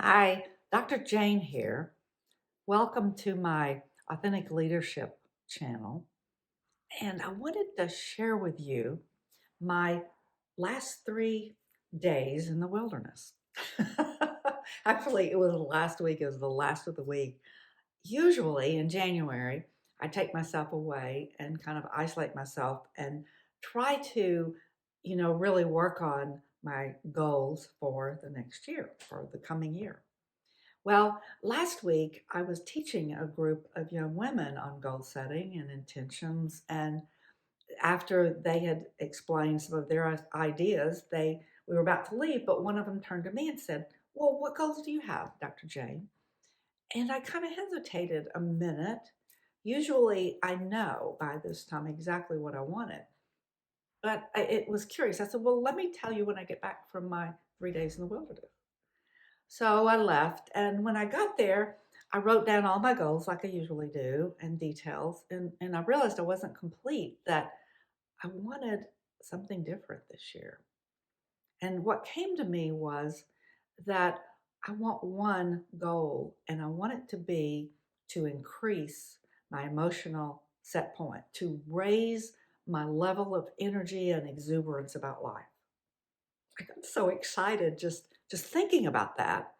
Hi, Dr. Jayne here. Welcome to my Authentic Leadership channel. And I wanted to share with you my last 3 days in the wilderness. Actually, it was last week, it was the last of the week. Usually in January, I take myself away and kind of isolate myself and try to, really work on my goals for the next year, for the coming year. Well, last week I was teaching a group of young women on goal setting and intentions. And after they had explained some of their ideas, we were about to leave, but one of them turned to me and said, "Well, what goals do you have, Dr. Jayne?" And I kind of hesitated a minute. Usually I know by this time exactly what I wanted, but it was curious. I said, "Well, let me tell you when I get back from my 3 days in the wilderness." So I left, and when I got there, I wrote down all my goals like I usually do and details, and I realized I wasn't complete, that I wanted something different this year. And what came to me was that I want one goal, and I want it to be to increase my emotional set point, to raise my level of energy and exuberance about life. I got so excited just thinking about that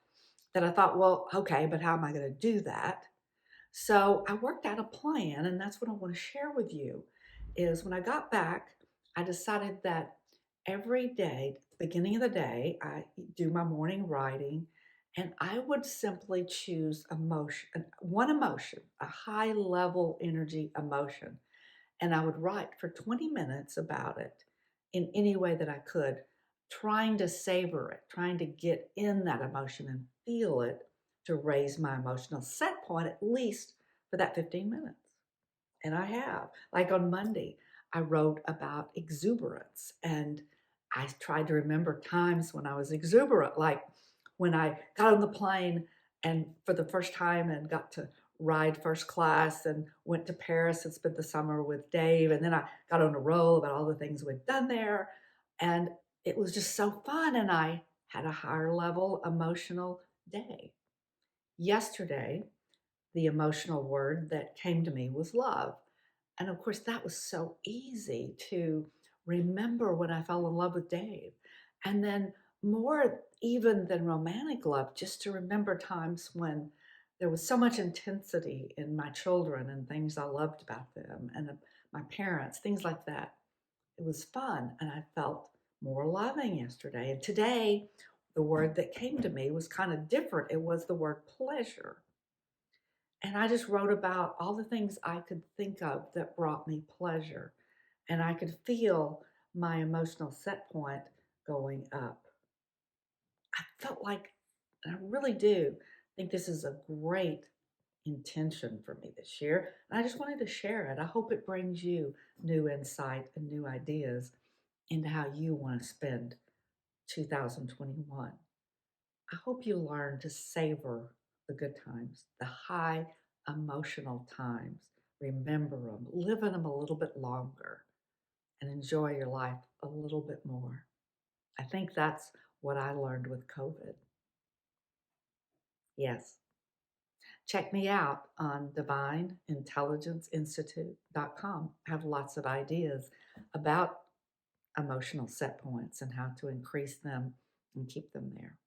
I thought, well, okay, but how am I going to do that? So I worked out a plan, and that's what I want to share with you. Is when I got back, I decided that every day, at the beginning of the day, I do my morning writing, and I would simply choose one emotion, a high level energy emotion, and I would write for 20 minutes about it in any way that I could, trying to savor it, trying to get in that emotion and feel it to raise my emotional set point, at least for that 15 minutes. And I have. Like on Monday, I wrote about exuberance, and I tried to remember times when I was exuberant, like when I got on the plane and for the first time and got to ride first class and went to Paris and spent the summer with Dave. And then I got on a roll about all the things we'd done there. And it was just so fun. And I had a higher level emotional day. Yesterday, the emotional word that came to me was love. And of course, that was so easy to remember when I fell in love with Dave. And then, more even than romantic love, just to remember times when there was so much intensity in my children and things I loved about them and my parents, things like that. It was fun. And I felt more loving yesterday. And today, the word that came to me was kind of different. It was the word pleasure. And I just wrote about all the things I could think of that brought me pleasure. And I could feel my emotional set point going up. I felt like, and I really do think this is a great intention for me this year. And I just wanted to share it. I hope it brings you new insight and new ideas into how you want to spend 2021. I hope you learn to savor the good times, the high emotional times. Remember them, live in them a little bit longer, and enjoy your life a little bit more. I think that's what I learned with COVID. Yes. Check me out on divineintelligenceinstitute.com. I have lots of ideas about emotional set points and how to increase them and keep them there.